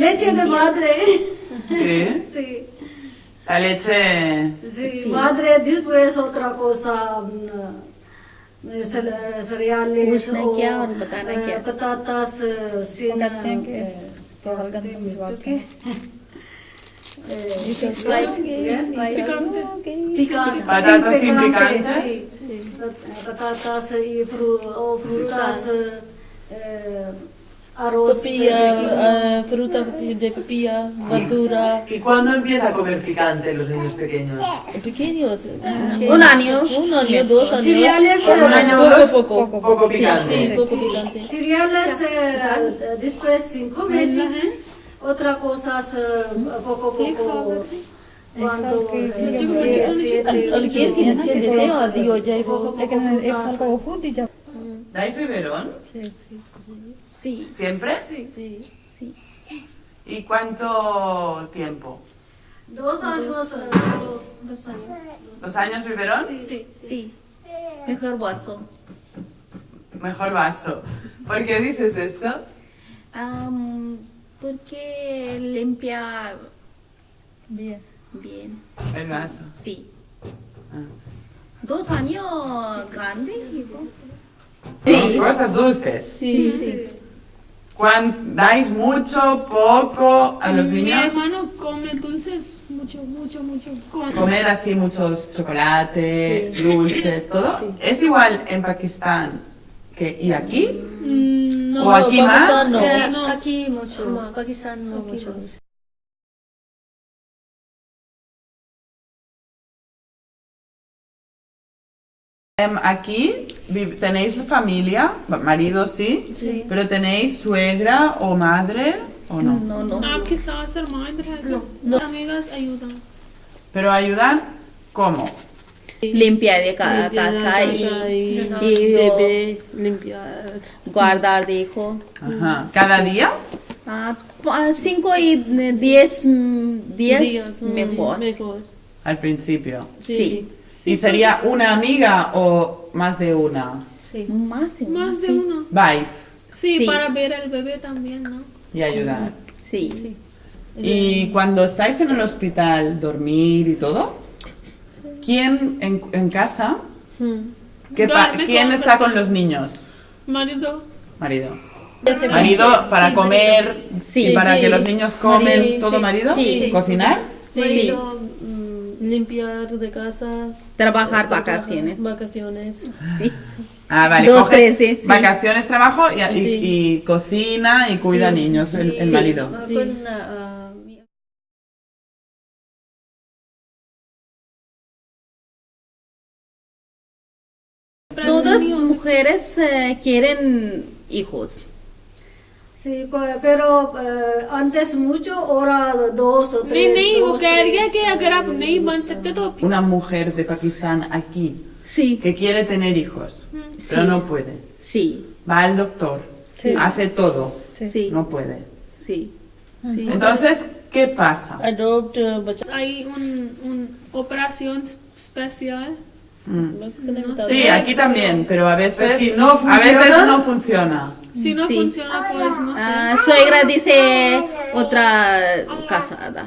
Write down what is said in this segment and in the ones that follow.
Leche de madre. Sí. Sí. La leche. Sí, madre, después otra cosa, cereales पूछना o क्या और बताना क्या? patatas sin कहते हैं कि सोहलगंद में मिर्च के Picante. Patatas sin picante. Sí, patatas y frutas, arroz. Fruta de pepilla, verdura. ¿Y cuándo empieza a comer picante los niños pequeños? Pequeños. Un año. 2 años. Cereales, Un año o dos, Poco. poco picante. Sí, poco picante. cereales después 5 meses, otra cosas poco cuando हल्की देते हो आधी हो जाए वो लेकिन एक साल का वो खुद ही जब ¿Dais biberón? Sí. ¿Siempre? Sí. Sí. ¿Y cuánto tiempo? 2 años. 2 años. ¿2 años biberón? Sí. Mejor vaso. Mejor vaso. ¿Por qué dices esto? Porque limpia Bien. bien. El vaso. Sí. Ah. 2 años grande. Cosas dulces. Sí. ¿Dais mucho, poco a los Mi niños? hermano come dulces mucho. Comer así muchos chocolates, dulces, todo. ¿Es igual en Pakistán y aquí? No, ¿O aquí más? Pakistán no. Aquí mucho. Pakistán no mucho. Aquí tenéis familia, marido sí, pero tenéis suegra o madre o no. No. आपके सास और माँ इधर है तो amigas ayudan. Pero ayudan, ¿cómo? Limpia de casa y bebé, limpiar. guardar de hijo. Ajá. ¿Cada día? 5 y 10 días mejor. Mejor. Al principio. Sí. ¿Y sería una amiga o más de una? Máximo. Más de uno. Vais Sí, Sí. para ver al bebé también, ¿no? y ayudar. Sí. Y cuando estáis en el hospital, dormir y todo, ¿quién en casa? Duerme ¿Quién con está con Martín. los niños? Marido. Marido. Marido para comer Sí, y para sí. que los niños comen, Sí, todo sí. marido. Sí. ¿Cocinar? Sí. Limpiar de casa. Trabajar vacaciones. Vacaciones. Sí. Ah, vale. 2, coge 3 días. Sí. vacaciones, trabajo y, Sí. y cocina y cuida niños, el Sí. marido. Sí. Todas mujeres quieren hijos. Sí, pero antes mucho, ahora 2 o 3. नहीं वो कह रही है कि अगर आप नहीं बन सकते तो Una mujer de Pakistán aquí Sí. que quiere tener hijos, pero Sí. no puede. Sí. Va al doctor, hace todo, Sí. no puede. Sí. Sí. Entonces, ¿qué pasa? Adopt बच्चा. hay un operación especial. Sí, aquí también, pero a veces, Pero si no a veces funciona- no funciona. Si no Sí. funciona, pues no sé. Suegra dice otra casada.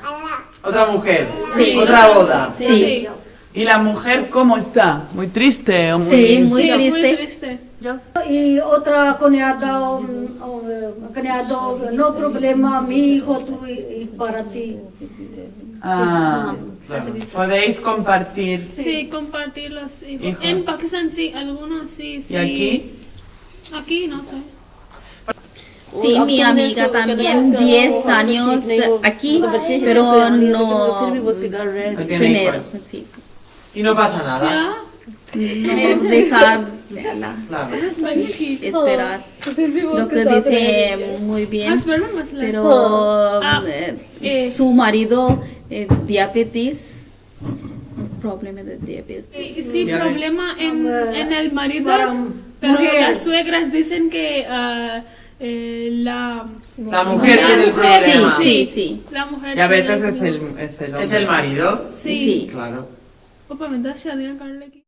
Otra mujer. Sí. Otra boda. Sí. ¿Y la mujer cómo está? ¿Muy triste o muy...? Sí, muy Sí, triste. muy triste. Y otra cuñado, no problema, mi hijo, tú y para ti. Ah, Claro. podéis compartir. Sí, compartir los hijos. Hijos. En Pakistán sí, algunos sí, sí. ¿Y aquí? Aquí no sé. Sí, mi amiga también 10 años aquí, pero no No tiene dinero. hijos. Sí. Y no pasa nada. Ya, No rezar de Allah, Claro. husband की ठीक. esperar. Lo que dice muy bien, Husband में मसला है. pero eh. su marido diabetes, problema de diabetes. Sí, Ya ve. problema en el marido, Para pero mujer. las suegras dicen que la La mujer tiene el Sí, problema. sí, sí. la mujer Y a veces tiene es el hombre. Es el marido. sí, Sí. Claro. पापा में 10 शादियां कर लेगी.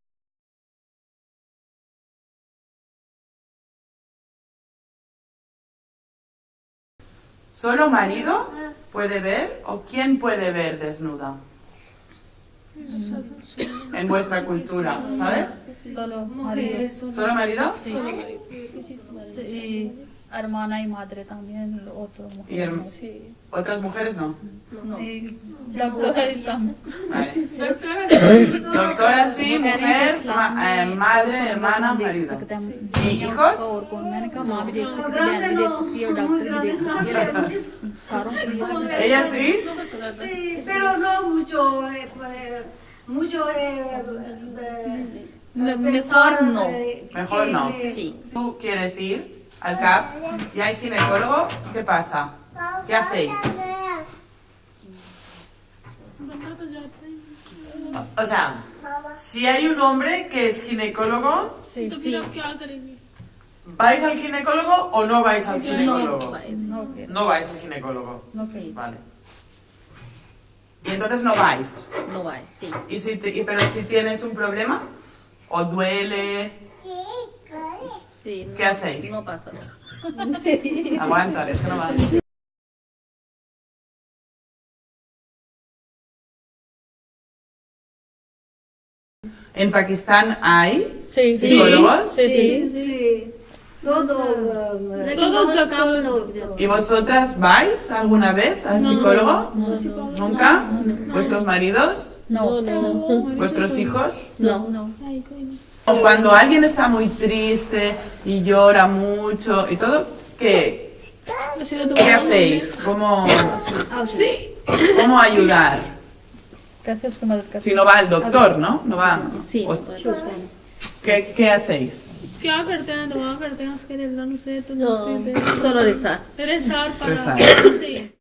¿Solo marido puede ver o quién puede ver desnuda? En vuestra cultura, ¿sabes? Solo marido. ¿Solo marido? Sí, hermana y madre también, otro Y mujer. otras mujeres no. No. Doctora también. Vale. Doctora sí, mujer, madre, hermana, marido. ¿Y hijos? और कौन मैंने कहा माँ भी देख सकती है, grande बहन भी देख no, सकती है और muy डॉक्टर भी देख grande. सकती है सारों के लिए ¿Ella sí? Sí, pero no mucho, mucho mejor no. Mejor no. Sí. ¿Tú quieres ir al CAP y hay ginecólogo? ¿Qué pasa? ¿Qué hacéis? O sea, si hay un hombre que es ginecólogo, तो फिर आप क्या करेंगे? ¿vais al ginecólogo o no vais al ginecólogo? No, okay. No vais al ginecólogo. Okay. Vale. Y entonces no vais. No va, sí. ¿Y pero si tienes un problema o duele, Sí, ¿qué hacéis? No pasa nada. Aguanta, esto no va. ¿En Pakistán hay Sí, psicólogos? Sí, sí. Todo. Todos doctores. ¿Y vosotras vais alguna vez al psicólogo? ¿Nunca? ¿Vuestros maridos? No, ¿Vuestros hijos? no. O cuando alguien está muy triste y llora mucho y todo, ¿qué hacéis? ¿Cómo ayudar? कैसे उसकी मदद कर Si no va al doctor, ¿no? No va. Sí, O- ¿Qué hacéis? क्या करते हैं दवा करते हैं उसके लिए अल्लाह से तो solo rezar. rezar para Rezar. sí